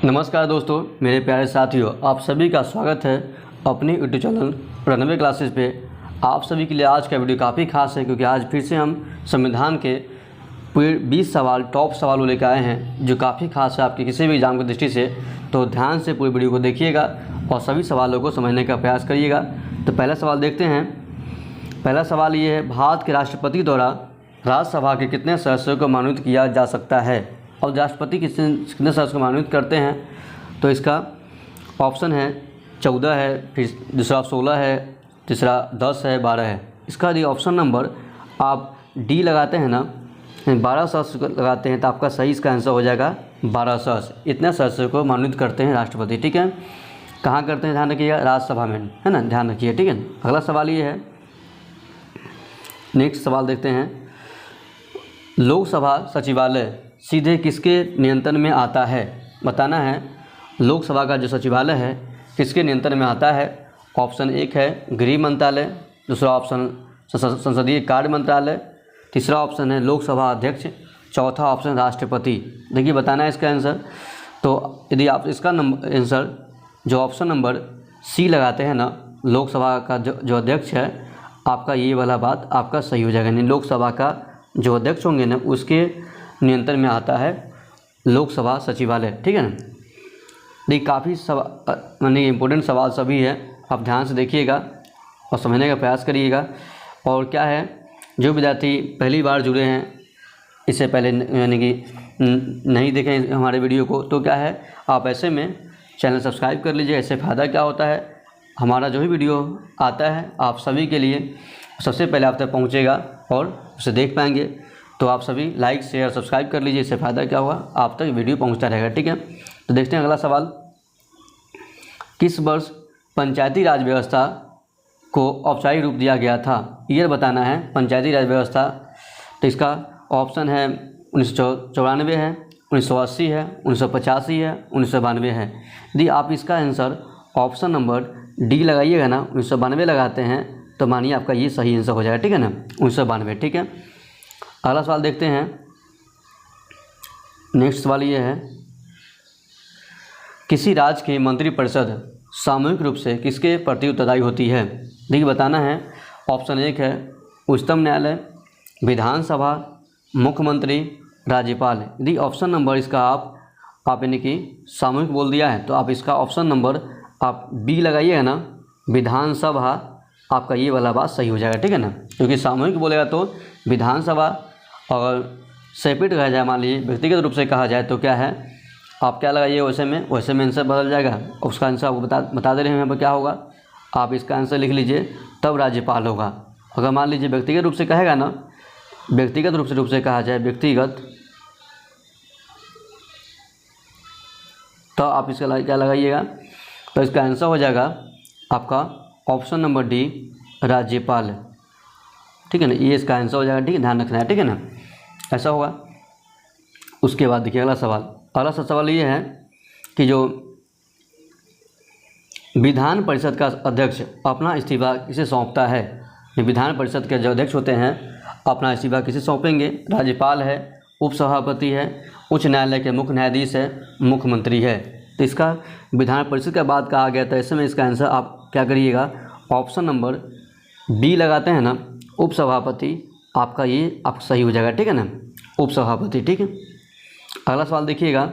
नमस्कार दोस्तों, मेरे प्यारे साथियों, आप सभी का स्वागत है अपनी यूट्यूब चैनल रणवे क्लासेस पे। आप सभी के लिए आज का वीडियो काफ़ी खास है क्योंकि आज फिर से हम संविधान के 20 सवाल टॉप सवालों लेकर आए हैं जो काफ़ी खास है आपके किसी भी एग्जाम की दृष्टि से। तो ध्यान से पूरी वीडियो को देखिएगा और सभी सवालों को समझने का प्रयास करिएगा। तो पहला सवाल देखते हैं। पहला सवाल ये है, भारत के राष्ट्रपति द्वारा राज्यसभा के कितने सदस्यों को मनोनीत किया जा सकता है? और राष्ट्रपति कितने सदस्य को मनोनीत करते हैं? तो इसका ऑप्शन है 14 है, फिर दूसरा 16 है, तीसरा 10 है, 12 है। इसका यदि ऑप्शन नंबर आप डी लगाते हैं ना, 12 सदस्य लगाते हैं तो आपका सही इसका आंसर हो जाएगा 12 सदस्य। इतने सदस्यों को मनोनीत करते हैं राष्ट्रपति। ठीक है, कहाँ करते हैं ध्यान रखिएगा, राज्यसभा में, है ना, ध्यान रखिए। ठीक है, अगला सवाल ये है, नेक्स्ट सवाल देखते हैं। लोकसभा सचिवालय सीधे किसके नियंत्रण में आता है? बताना है लोकसभा का जो सचिवालय है किसके नियंत्रण में आता है। ऑप्शन 1 है गृह मंत्रालय, दूसरा ऑप्शन संसदीय कार्य मंत्रालय, तीसरा ऑप्शन है लोकसभा अध्यक्ष, चौथा ऑप्शन राष्ट्रपति। देखिए बताना है इसका आंसर। तो यदि आप इसका आंसर जो ऑप्शन नंबर सी लगाते हैं ना, लोकसभा का जो अध्यक्ष है, आपका ये वाला बात आपका सही हो जाएगा। यानी लोकसभा का जो अध्यक्ष होंगे ना, उसके नियंत्रण में आता है लोकसभा सचिवालय। ठीक है ना। देखिए काफ़ी यानी इम्पोर्टेंट सवाल सभी है, आप ध्यान से देखिएगा और समझने का प्रयास करिएगा। और क्या है, जो विद्यार्थी पहली बार जुड़े हैं, इससे पहले यानी कि नहीं देखें हमारे वीडियो को, तो क्या है, आप ऐसे में चैनल सब्सक्राइब कर लीजिए। ऐसे फ़ायदा क्या होता है, हमारा जो भी वीडियो आता है आप सभी के लिए सबसे पहले आप तक पहुँचेगा और उसे देख पाएंगे। तो आप सभी लाइक शेयर सब्सक्राइब कर लीजिए, इससे फ़ायदा क्या होगा, आप तक वीडियो पहुंचता रहेगा। ठीक है, तो देखते हैं अगला सवाल। किस वर्ष पंचायती राज व्यवस्था को औपचारिक रूप दिया गया था? ईयर बताना है पंचायती राज व्यवस्था। तो इसका ऑप्शन है 1994 है, 1980 है, 1985 है, 1992 है। यदि आप इसका आंसर ऑप्शन नंबर डी लगाइएगा ना, 1992 लगाते हैं, तो मानिए आपका ये सही आंसर हो जाएगा। ठीक है ना, 1992। ठीक है, अगला सवाल देखते हैं। नेक्स्ट सवाल ये है, किसी राज्य की मंत्रिपरिषद सामूहिक रूप से किसके प्रति उत्तरदायी होती है? देखिए बताना है। ऑप्शन 1 है उच्चतम न्यायालय, विधानसभा, मुख्यमंत्री, राज्यपाल। यदि ऑप्शन नंबर इसका आप यानी कि सामूहिक बोल दिया है, तो आप इसका ऑप्शन नंबर आप बी लगाइएगा ना, विधानसभा, आपका ये वाला बात सही हो जाएगा। ठीक है ना, क्योंकि सामूहिक बोलेगा तो विधानसभा, और सेपरेट कहा जाए, मान लीजिए व्यक्तिगत रूप से कहा जाए, तो क्या है, आप क्या लगाइए वैसे में आंसर बदल जाएगा। उसका आंसर आपको बता दे रहे हैं यहाँ पर क्या होगा, आप इसका आंसर लिख लीजिए, तब राज्यपाल होगा। अगर मान लीजिए व्यक्तिगत रूप से कहेगा ना, व्यक्तिगत रूप से कहा जाए, व्यक्तिगत, तो आप इसका क्या लगाइएगा, तो इसका आंसर हो जाएगा आपका ऑप्शन नंबर डी, राज्यपाल। ठीक है ना, ये इसका आंसर हो जाएगा। ठीक है, ध्यान रखना है। ठीक है ना, ऐसा होगा। उसके बाद देखिए अगला सवाल ये है कि जो विधान परिषद का अध्यक्ष अपना इस्तीफा किसे सौंपता है? विधान परिषद के जो अध्यक्ष होते हैं अपना इस्तीफा किसे सौंपेंगे? राज्यपाल है, उपसभापति है, उच्च न्यायालय के मुख्य न्यायाधीश है, मुख्यमंत्री है। तो इसका विधान परिषद का बात कहा गया, तो ऐसे में इसका आंसर आप क्या करिएगा, ऑप्शन नंबर बी लगाते हैं ना, उपसभापति, आपका ये आप सही हो जाएगा। ठीक है ना, उपसभापति। ठीक है, अगला सवाल देखिएगा।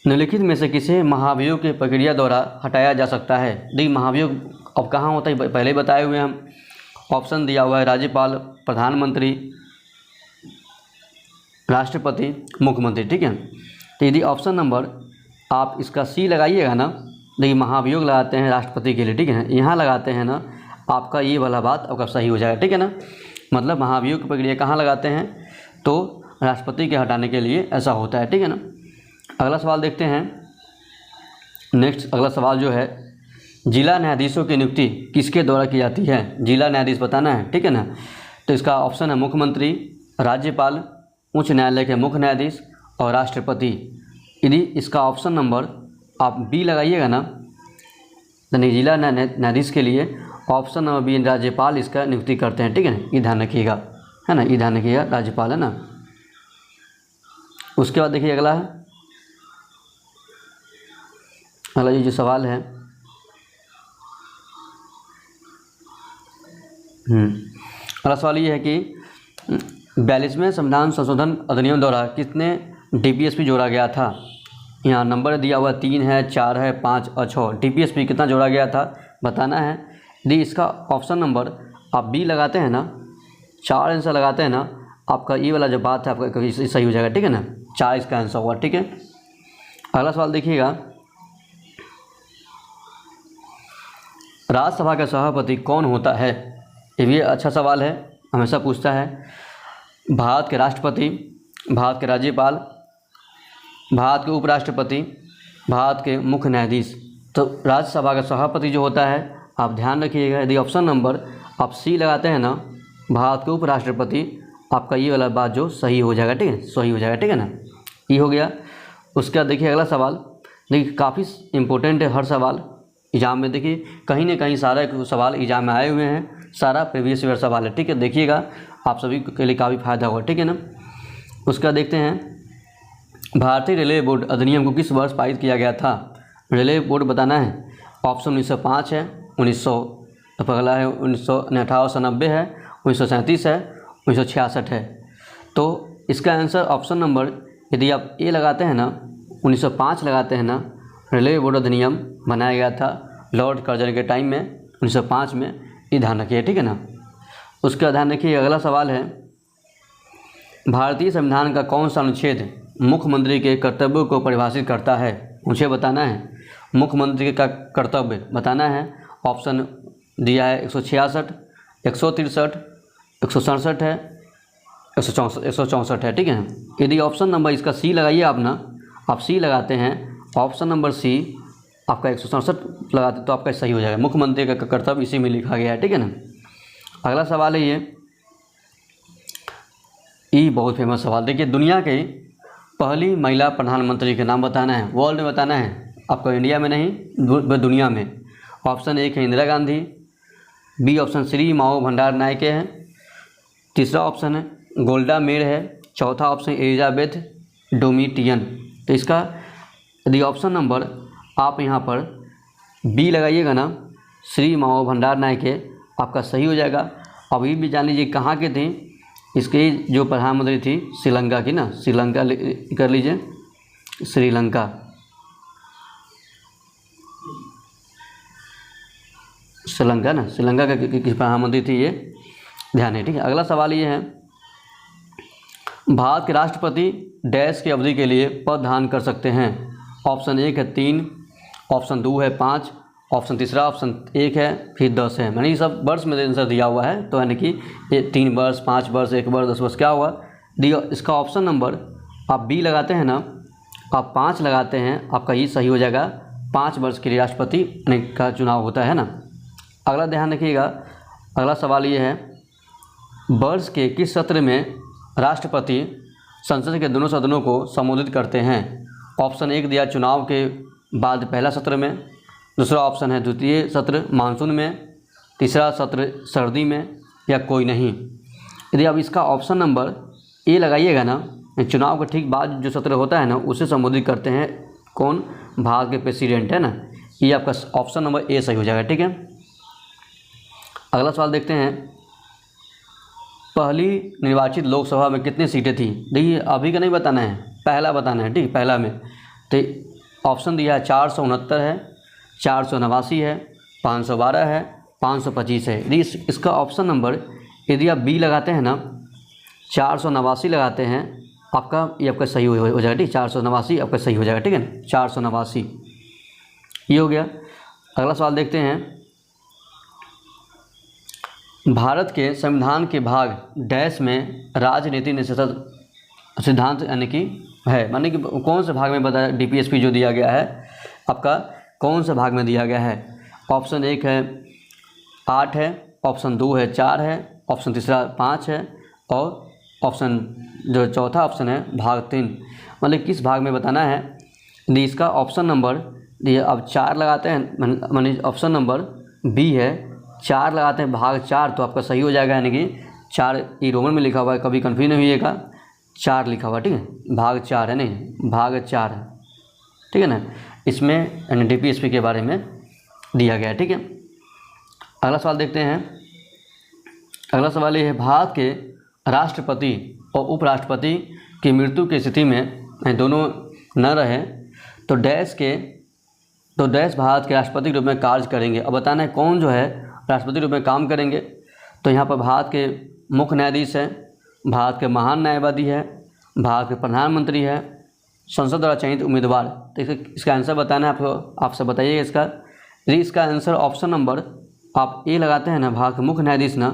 निम्नलिखित में से किसे महाभियोग की प्रक्रिया द्वारा हटाया जा सकता है? देखिए महाभियोग अब कहाँ होता है, पहले ही बताए हुए हम। ऑप्शन दिया हुआ है राज्यपाल, प्रधानमंत्री, राष्ट्रपति, मुख्यमंत्री। ठीक है, तो यदि ऑप्शन नंबर आप इसका सी लगाइएगा ना, देखिए महाभियोग लगाते हैं राष्ट्रपति के लिए। ठीक है ना, यहाँ लगाते हैं ना, आपका ये वाला बात आपका सही हो जाएगा। ठीक है ना, मतलब महाभियोग की प्रक्रिया कहाँ लगाते हैं, तो राष्ट्रपति के हटाने के लिए ऐसा होता है। ठीक है ना, अगला सवाल देखते हैं। नेक्स्ट अगला सवाल जो है, जिला न्यायाधीशों की नियुक्ति किसके द्वारा की जाती है? जिला न्यायाधीश बताना है। ठीक है ना, तो इसका ऑप्शन है मुख्यमंत्री, राज्यपाल, उच्च न्यायालय के मुख्य न्यायाधीश और राष्ट्रपति। यदि इसका ऑप्शन नंबर आप बी लगाइएगा ना, यानी जिला न्यायाधीश के लिए ऑप्शन नंबर बी, राज्यपाल इसका नियुक्ति करते हैं। ठीक है ना, ये ध्यान रखिएगा, है ना, ये ध्यान रखिएगा, राज्यपाल है ना। उसके बाद देखिए अगला है अगला ये जो सवाल है अगला सवाल ये है कि 42वें संविधान संशोधन अधिनियम द्वारा कितने DPSP जोड़ा गया था। यहाँ नंबर दिया हुआ 3 है, 4 है, 5 और 6। DPSP कितना जोड़ा गया था बताना है। यदि इसका ऑप्शन नंबर आप बी लगाते हैं ना, 4 आंसर लगाते हैं ना, आपका ये वाला जो बात है आपका सही हो जाएगा, ठीक है ना। 4 इसका आंसर हुआ, ठीक है। अगला सवाल देखिएगा, राज्यसभा का सभापति कौन होता है। ये भी अच्छा सवाल है, हमेशा पूछता है। भारत के राष्ट्रपति, भारत के राज्यपाल, भारत के उपराष्ट्रपति, भारत के मुख्य न्यायाधीश। तो राज्यसभा का सभापति जो होता है, आप ध्यान रखिएगा, यदि ऑप्शन नंबर आप सी लगाते हैं ना, भारत के उपराष्ट्रपति, आपका ये वाला बात जो सही हो जाएगा, ठीक है, सही हो जाएगा, ठीक है ना। ये हो गया। उसके बाद देखिए अगला सवाल, देखिए काफ़ी इम्पोर्टेंट है हर सवाल एग्जाम में। देखिए कहीं ना कहीं सारे सवाल एग्जाम में आए हुए हैं, सारा प्रीवियस ईयर सवाल है, ठीक है। देखिएगा आप सभी के लिए काफ़ी फायदा होगा, ठीक है ना। उसका देखते हैं, भारतीय रेलवे बोर्ड अधिनियम को किस वर्ष पारित किया गया था। रेलवे बोर्ड बताना है। ऑप्शन 1905 है, 1900 अगला है 1890 है, 1937 है, 1966 है। तो इसका आंसर ऑप्शन नंबर यदि आप ए लगाते हैं ना, 1905 लगाते हैं ना, रेलवे बोर्ड अधिनियम बनाया गया था लॉर्ड कर्जन के टाइम में 1905 में, ये ध्यान रखिए, ठीक है ना। उसका ध्यान रखिए। अगला सवाल है, भारतीय संविधान का कौन सा अनुच्छेद मुख्यमंत्री के कर्तव्यों को परिभाषित करता है, मुझे बताना है। मुख्यमंत्री का कर्तव्य बताना है। ऑप्शन दिया है 166, 163, 167 है, 164 है, ठीक है। यदि ऑप्शन नंबर इसका सी लगाइए आप ना, आप सी लगाते हैं, ऑप्शन नंबर सी आपका 167 लगाते तो आपका सही हो जाएगा। मुख्यमंत्री का कर्तव्य इसी में लिखा गया है, ठीक है ना। अगला सवाल है ये बहुत फेमस सवाल। देखिए दुनिया के पहली महिला प्रधानमंत्री के नाम बताना है, वर्ल्ड में बताना है आपको, इंडिया में नहीं, दुनिया में। ऑप्शन 1 है इंदिरा गांधी, बी ऑप्शन श्री माओ भंडार नायके है, तीसरा ऑप्शन है गोल्डा मेयर है, चौथा ऑप्शन एलिजाबेथ डोमिटियन। तो इसका यदि ऑप्शन नंबर आप यहाँ पर बी लगाइएगा ना, श्री माओ भंडार नायके, आपका सही हो जाएगा। अब ये भी जान लीजिए कहाँ के थे, इसके जो प्रधानमंत्री थी श्रीलंका की ना, श्रीलंका कर लीजिए, श्रीलंका, श्रीलंका ना, श्रीलंका का किस प्रधानमंत्री थी ये ध्यान है, ठीक है। अगला सवाल ये है, भारत के राष्ट्रपति डैश की अवधि के लिए पद धारण कर सकते हैं। ऑप्शन 1 है 3, ऑप्शन 2 है 5, ऑप्शन तीसरा ऑप्शन 1 है, फिर 10 है। मैंने ये सब वर्ष में आंसर दिया हुआ है, तो यानी कि ये 3 वर्ष, 5 वर्ष, 1 वर्ष, 10 वर्ष क्या हुआ। इसका ऑप्शन नंबर आप बी लगाते हैं ना, आप 5 लगाते हैं, आपका ये सही हो जाएगा। 5 वर्ष के लिए राष्ट्रपति का चुनाव होता है ना। अगला ध्यान रखिएगा, अगला सवाल ये है, वर्ष के किस सत्र में राष्ट्रपति संसद के दोनों सदनों को संबोधित करते हैं। ऑप्शन 1 दिया चुनाव के बाद पहला सत्र में, दूसरा ऑप्शन है द्वितीय सत्र मानसून में, तीसरा सत्र सर्दी में, या कोई नहीं। यदि आप इसका ऑप्शन नंबर ए लगाइएगा ना, चुनाव के ठीक बाद जो सत्र होता है ना, उसे संबोधित करते हैं कौन, भारत के प्रेसिडेंट है ना, ये आपका ऑप्शन नंबर ए सही हो जाएगा, ठीक है। अगला सवाल देखते हैं, पहली निर्वाचित लोकसभा में कितनी सीटें थी। देखिए अभी का नहीं बताना है, पहला बताना है, ठीक, पहला में। तो ऑप्शन दिया है 469 है, 489 है, 512 है, 525 है। यदि इसका ऑप्शन नंबर यदि आप बी लगाते हैं ना, 489 लगाते हैं, आपका ये आपका सही हो जाएगा, ठीक, 489 आपका सही हो जाएगा, ठीक है, 489 ये हो गया। अगला सवाल देखते हैं, भारत के संविधान के भाग डैश में राजनीति निषेध सिद्धांत यानी कि है, माने कि कौन से भाग में बताया, DPSP जो दिया गया है आपका कौन से भाग में दिया गया है। ऑप्शन 1 है 8 है, ऑप्शन 2 है 4 है, ऑप्शन तीसरा 5 है, और ऑप्शन जो चौथा ऑप्शन है भाग 3, मतलब किस भाग में बताना है। यदि इसका ऑप्शन नंबर ये अब 4 लगाते हैं, माने ऑप्शन नंबर बी है, 4 लगाते हैं भाग 4, तो आपका सही हो जाएगा, यानी कि 4 ये रोमन में लिखा हुआ है, कभी कन्फ्यूज नहीं होइएगा, 4 लिखा हुआ, ठीक है, भाग 4 है, नहीं भाग 4 है, ठीक है ना। इसमें एनडीपीएसपी के बारे में दिया गया है, ठीक है। अगला सवाल देखते हैं। अगला सवाल ये है, भारत के राष्ट्रपति और उपराष्ट्रपति की मृत्यु की स्थिति में दोनों न रहे तो डैश भारत के राष्ट्रपति के रूप में कार्य करेंगे। अब बताना है कौन जो है राष्ट्रपति के रूप में काम करेंगे। तो यहाँ पर भारत के मुख्य न्यायाधीश हैं, भारत के महान न्यायवादी है, भारत के प्रधानमंत्री है, संसद द्वारा चयनित उम्मीदवार। तो इसका आंसर बताना है आपको, आपसे बताइएगा इसका। यदि इसका आंसर ऑप्शन नंबर आप ए लगाते हैं ना, भारत के मुख्य न्यायाधीश ना,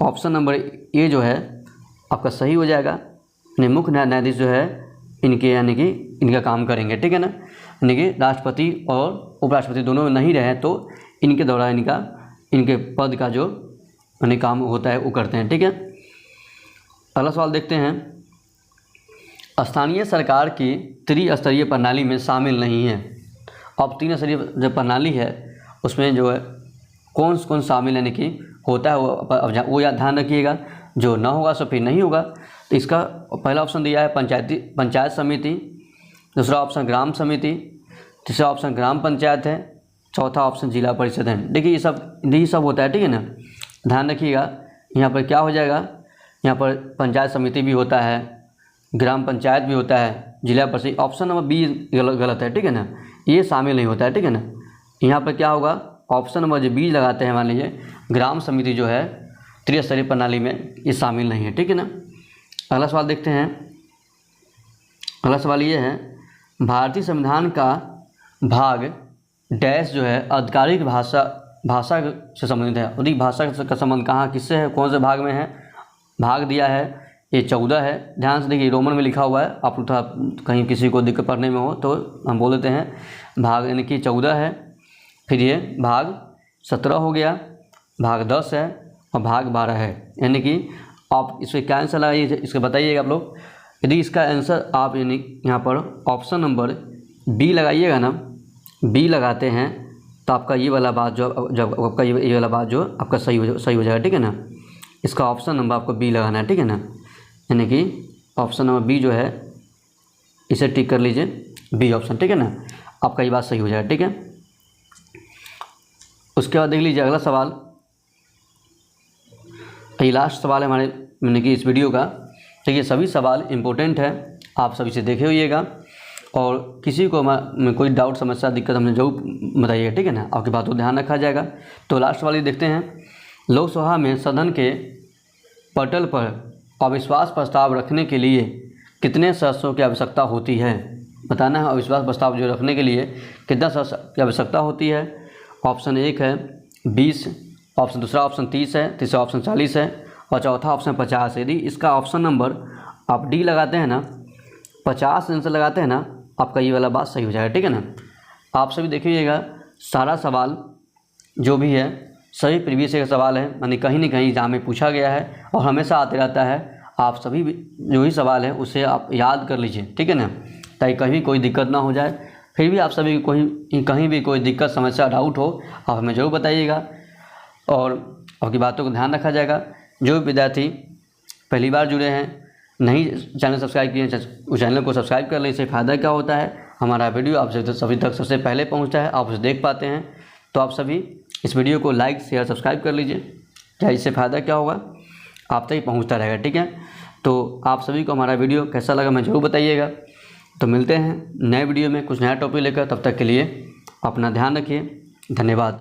ऑप्शन नंबर ए जो है आपका सही हो जाएगा। यानी मुख्य न्यायाधीश जो है इनके यानी कि इनका काम करेंगे, ठीक है ना। यानी कि राष्ट्रपति और उपराष्ट्रपति दोनों नहीं रहे तो इनके द्वारा इनके पद का जो यानी काम होता है वो करते हैं, ठीक है। अगला सवाल देखते हैं। स्थानीय सरकार की त्रिस्तरीय प्रणाली में शामिल नहीं है। अब 3 स्तरीय जो प्रणाली है उसमें जो है कौन कौन शामिल यानी कि होता है वो याद ध्यान रखिएगा। जो ना होगा सो फिर नहीं होगा। तो इसका पहला ऑप्शन दिया है पंचायत समिति, दूसरा ऑप्शन ग्राम समिति, तीसरा ऑप्शन ग्राम पंचायत है, चौथा ऑप्शन जिला परिषद है। देखिए ये सब होता है, ठीक है ना। ध्यान रखिएगा यहाँ पर क्या हो जाएगा, यहाँ पर पंचायत समिति भी होता है, ग्राम पंचायत भी होता है, जिला परिषद। ऑप्शन नंबर बी गलत है, ठीक है ना, ये शामिल नहीं होता है, ठीक है ना। यहाँ पर क्या होगा, ऑप्शन नंबर जो बी लगाते हैं मान लीजिए ग्राम समिति जो है त्रिस्तरीय प्रणाली में ये शामिल नहीं है, ठीक है ना। अगला सवाल देखते हैं। अगला सवाल ये है, भारतीय संविधान का भाग डैश जो है आधिकारिक भाषा से संबंधित है। अधिक भाषा का संबंध कहाँ किससे है, कौन से भाग में है। भाग दिया है ये 14 है। ध्यान से देखिए रोमन में लिखा हुआ है, आप थोड़ा कहीं किसी को दिक्कत पढ़ने में हो तो हम बोल देते हैं भाग यानी कि 14 है। फिर ये भाग 17 हो गया, भाग 10 है और भाग 12 है। यानी कि आप इसमें क्या आंसर लगाइए इसका बताइएगा आप लोग। यदि इसका आंसर आप यानी यहाँ पर ऑप्शन नंबर बी लगाइएगा ना, बी लगाते हैं तो आपका ये वाला बात जब आपका ये वाला बात जो आपका सही हो जाएगा, ठीक है ना। इसका ऑप्शन नंबर आपको बी लगाना है, ठीक है ना। यानी कि ऑप्शन नंबर बी जो है इसे टिक कर लीजिए, बी ऑप्शन, ठीक है ना। आपका ये बात सही हो जाएगा, ठीक है। उसके बाद देख लीजिए अगला सवाल। ये लास्ट सवाल है हमारे यानी कि इस वीडियो का। देखिए सभी सवाल इम्पोर्टेंट है, आप सभी से देखे होइएगा और किसी को कोई डाउट समस्या दिक्कत हमने जरूर बताइएगा, ठीक है ना। आपकी बातों को ध्यान रखा जाएगा। तो लास्ट वाली देखते हैं। लोकसभा में सदन के पटल पर अविश्वास प्रस्ताव रखने के लिए कितने सदस्यों की आवश्यकता होती है। बताना है अविश्वास प्रस्ताव जो रखने के लिए कितना सदस्य की आवश्यकता होती है। ऑप्शन 1 है 20, ऑप्शन दूसरा ऑप्शन 30 है, तीसरा ऑप्शन 40 है और चौथा ऑप्शन 50 है। यदि इसका ऑप्शन नंबर आप डी लगाते हैं ना, 50 आंसर लगाते हैं ना, आपका ये वाला बात सही हो जाएगा, ठीक है ना। आप सभी देखिएगा सारा सवाल जो भी है सभी प्रीवियस ईयर का सवाल है, यानी कहीं ना कहीं एग्जाम में पूछा गया है और हमेशा आते रहता है। आप सभी जो भी सवाल है उसे आप याद कर लीजिए, ठीक है ना, ताकि कहीं कोई दिक्कत ना हो जाए। फिर भी आप सभी कहीं भी कोई दिक्कत समस्या डाउट हो आप हमें ज़रूर बताइएगा और आपकी बातों को ध्यान रखा जाएगा। जो विद्यार्थी पहली बार जुड़े हैं, नहीं चैनल सब्सक्राइब किए हैं, उस चैनल को सब्सक्राइब कर लें। इससे फ़ायदा क्या होता है, हमारा वीडियो आप सभी तक सबसे पहले पहुंचता है, आप उसे देख पाते हैं। तो आप सभी इस वीडियो को लाइक शेयर सब्सक्राइब कर लीजिए। क्या इससे फ़ायदा क्या होगा, आप तक ही पहुँचता रहेगा, ठीक है। तो आप सभी को हमारा वीडियो कैसा लगा मैं ज़रूर बताइएगा। तो मिलते हैं नए वीडियो में कुछ नया टॉपिक लेकर, तब तक के लिए अपना ध्यान रखिए। धन्यवाद।